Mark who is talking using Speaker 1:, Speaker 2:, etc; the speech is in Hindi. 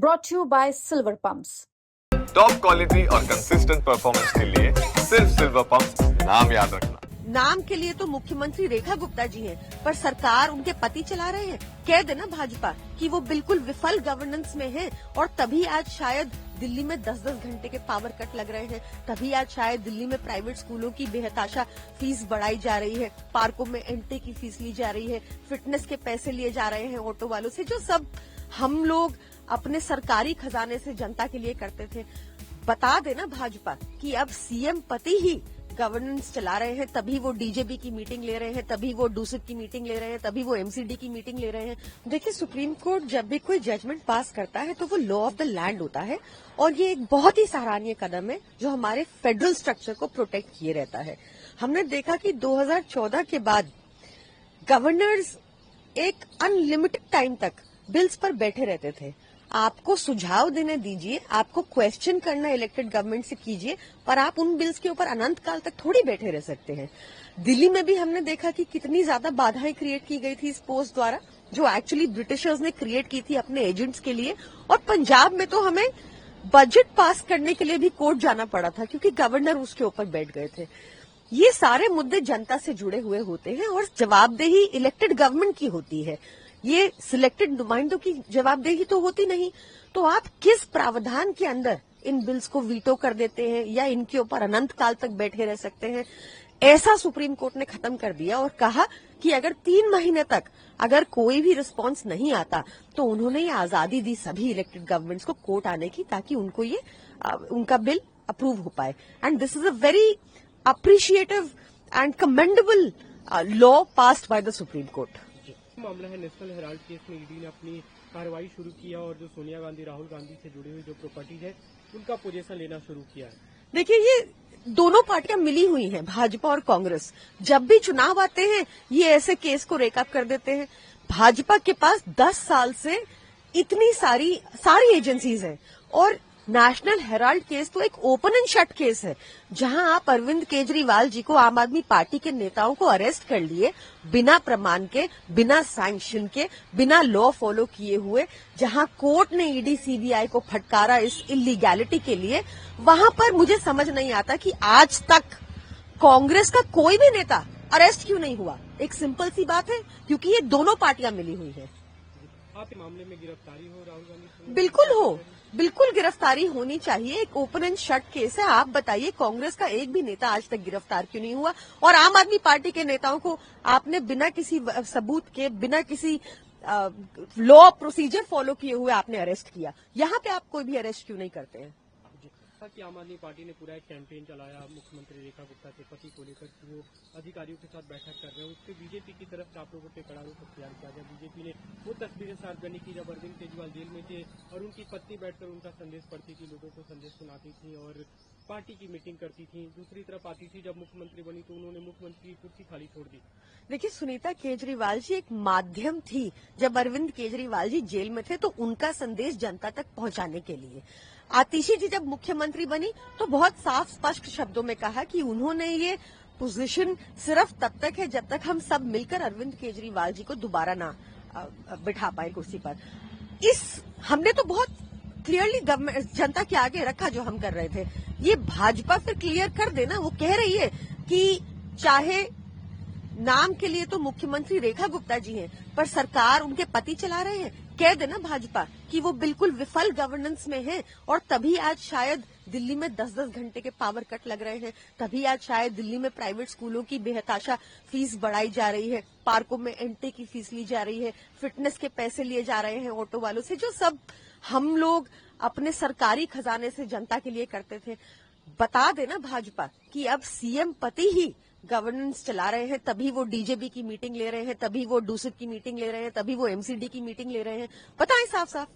Speaker 1: brought to you by Silver Pumps.
Speaker 2: Top quality और कंसिस्टेंट परफॉर्मेंस के लिए सिर्फ सिल्वर पंप नाम याद रखना।
Speaker 3: नाम के लिए तो मुख्यमंत्री रेखा गुप्ता जी हैं, पर सरकार उनके पति चला रहे हैं। कह देना भाजपा कि वो बिल्कुल विफल गवर्नेंस में हैं और तभी आज शायद दिल्ली में 10-10 घंटे के पावर कट लग रहे हैं। तभी आज शायद दिल्ली में प्राइवेट स्कूलों की बेहताशा फीस बढ़ाई जा रही है, पार्कों में एंट्री की फीस ली जा रही है, फिटनेस के पैसे लिए जा रहे हैं ऑटो वालों से, जो सब हम लोग अपने सरकारी खजाने से जनता के लिए करते थे। बता देना भाजपा कि अब सीएम पति ही गवर्नेंस चला रहे हैं, तभी वो डीजेबी की मीटिंग ले रहे हैं, तभी वो डूसिप की मीटिंग ले रहे हैं, तभी वो एमसीडी की मीटिंग ले रहे हैं। देखिए, सुप्रीम कोर्ट जब भी कोई जजमेंट पास करता है तो वो लॉ ऑफ द लैंड होता है और ये एक बहुत ही सराहनीय कदम है जो हमारे फेडरल स्ट्रक्चर को प्रोटेक्ट किए रहता है। हमने देखा कि 2014 के बाद गवर्नर्स एक अनलिमिटेड टाइम तक बिल्स पर बैठे रहते थे। आपको सुझाव देने दीजिए, आपको क्वेश्चन करना इलेक्टेड गवर्नमेंट से कीजिए, पर आप उन बिल्स के ऊपर अनंत काल तक थोड़ी बैठे रह सकते हैं। दिल्ली में भी हमने देखा कि कितनी ज्यादा बाधाएं क्रिएट की गई थी इस पोस्ट द्वारा, जो एक्चुअली ब्रिटिशर्स ने क्रिएट की थी अपने एजेंट्स के लिए। और पंजाब में तो हमें बजट पास करने के लिए भी कोर्ट जाना पड़ा था क्योंकि गवर्नर उसके ऊपर बैठ गए थे। ये सारे मुद्दे जनता से जुड़े हुए होते हैं और जवाबदेही इलेक्टेड गवर्नमेंट की होती है, ये सिलेक्टेड नुमाइंदों की जवाबदेही तो होती नहीं। तो आप किस प्रावधान के अंदर इन बिल्स को वीटो कर देते हैं या इनके ऊपर अनंत काल तक बैठे रह सकते हैं, ऐसा सुप्रीम कोर्ट ने खत्म कर दिया और कहा कि अगर 3 महीने तक अगर कोई भी रिस्पांस नहीं आता तो उन्होंने ये आजादी दी सभी इलेक्टेड गवर्नमेंट्स को कोर्ट आने की, ताकि उनको ये उनका बिल अप्रूव हो पाए। And this is a very appreciative and commendable law passed by the supreme court.
Speaker 4: मामला है नेशनल हेराल्ड केस में ईडी ने अपनी कार्रवाई शुरू किया और जो सोनिया गांधी राहुल गांधी से जुड़ी हुई जो प्रॉपर्टीज है उनका पोजीशन लेना शुरू किया है।
Speaker 3: देखिए, ये दोनों पार्टियां मिली हुई हैं, भाजपा और कांग्रेस। जब भी चुनाव आते हैं ये ऐसे केस को रेकअप कर देते हैं। भाजपा के पास 10 साल से इतनी सारी एजेंसीज हैं और नेशनल हेराल्ड केस तो एक ओपन एंड शट केस है, जहां आप अरविंद केजरीवाल जी को, आम आदमी पार्टी के नेताओं को अरेस्ट कर लिए बिना प्रमाण के, बिना सैंक्शन के, बिना लॉ फॉलो किए हुए, जहां कोर्ट ने ईडी सीबीआई को फटकारा इस इलीगैलिटी के लिए। वहां पर मुझे समझ नहीं आता कि आज तक कांग्रेस का कोई भी नेता अरेस्ट क्यों नहीं हुआ। एक सिंपल सी बात है, क्योंकि ये दोनों पार्टियां मिली हुई है।
Speaker 4: आप मामले में गिरफ्तारी हो राहुल गांधी?
Speaker 3: बिल्कुल हो, बिल्कुल गिरफ्तारी होनी चाहिए। एक ओपन एंड शट केस है। आप बताइए, कांग्रेस का एक भी नेता आज तक गिरफ्तार क्यों नहीं हुआ? और आम आदमी पार्टी के नेताओं को आपने बिना किसी सबूत के, बिना किसी लॉ प्रोसीजर फॉलो किए हुए आपने अरेस्ट किया। यहाँ पे आप कोई भी अरेस्ट क्यों नहीं करते हैं?
Speaker 4: कि आम आदमी पार्टी ने पूरा एक कैंपेन चलाया मुख्यमंत्री रेखा गुप्ता के पति को लेकर कि वो अधिकारियों के साथ बैठक कर रहे हैं, उसके बीजेपी की तरफ से आप लोगों पे कड़ा रुख अख्तियार किया गया। बीजेपी ने वो तस्वीरें सार्वजनिक की जब अरविंद केजरीवाल जेल में थे और उनकी पत्नी बैठकर उनका संदेश पढ़ती थी, लोगों को संदेश सुनाती थी और पार्टी की मीटिंग करती थी। दूसरी तरफ आती थी जब मुख्यमंत्री बनी तो उन्होंने मुख्यमंत्री की कुर्सी खाली छोड़ दी।
Speaker 3: देखिए, सुनीता केजरीवाल जी एक माध्यम थी। जब अरविंद केजरीवाल जी जेल में थे तो उनका संदेश जनता तक पहुंचाने के लिए। आतिशी जी जब मुख्यमंत्री बनी तो बहुत साफ स्पष्ट शब्दों में कहा कि उन्होंने ये पोजीशन सिर्फ तब तक है जब तक हम सब मिलकर अरविंद केजरीवाल जी को दोबारा ना बिठा पाए कुर्सी पर। हमने तो बहुत क्लियरली जनता के आगे रखा जो हम कर रहे थे। ये भाजपा फिर क्लियर कर देना, वो कह रही है कि चाहे नाम के लिए तो मुख्यमंत्री रेखा गुप्ता जी हैं, पर सरकार उनके पति चला रहे हैं। कह देना भाजपा कि वो बिल्कुल विफल गवर्नेंस में हैं और तभी आज शायद दिल्ली में 10-10 घंटे के पावर कट लग रहे हैं। तभी आज शायद दिल्ली में प्राइवेट स्कूलों की बेहताशा फीस बढ़ाई जा रही है, पार्कों में एंट्री की फीस ली जा रही है, फिटनेस के पैसे लिए जा रहे हैं ऑटो वालों से, जो सब हम लोग अपने सरकारी खजाने से जनता के लिए करते थे। बता देना भाजपा कि अब सीएम पति ही गवर्नेंस चला रहे हैं, तभी वो डीजेबी की मीटिंग ले रहे हैं, तभी वो डूसिप की मीटिंग ले रहे हैं, तभी वो एमसीडी की मीटिंग ले रहे हैं। बताएं साफ साफ।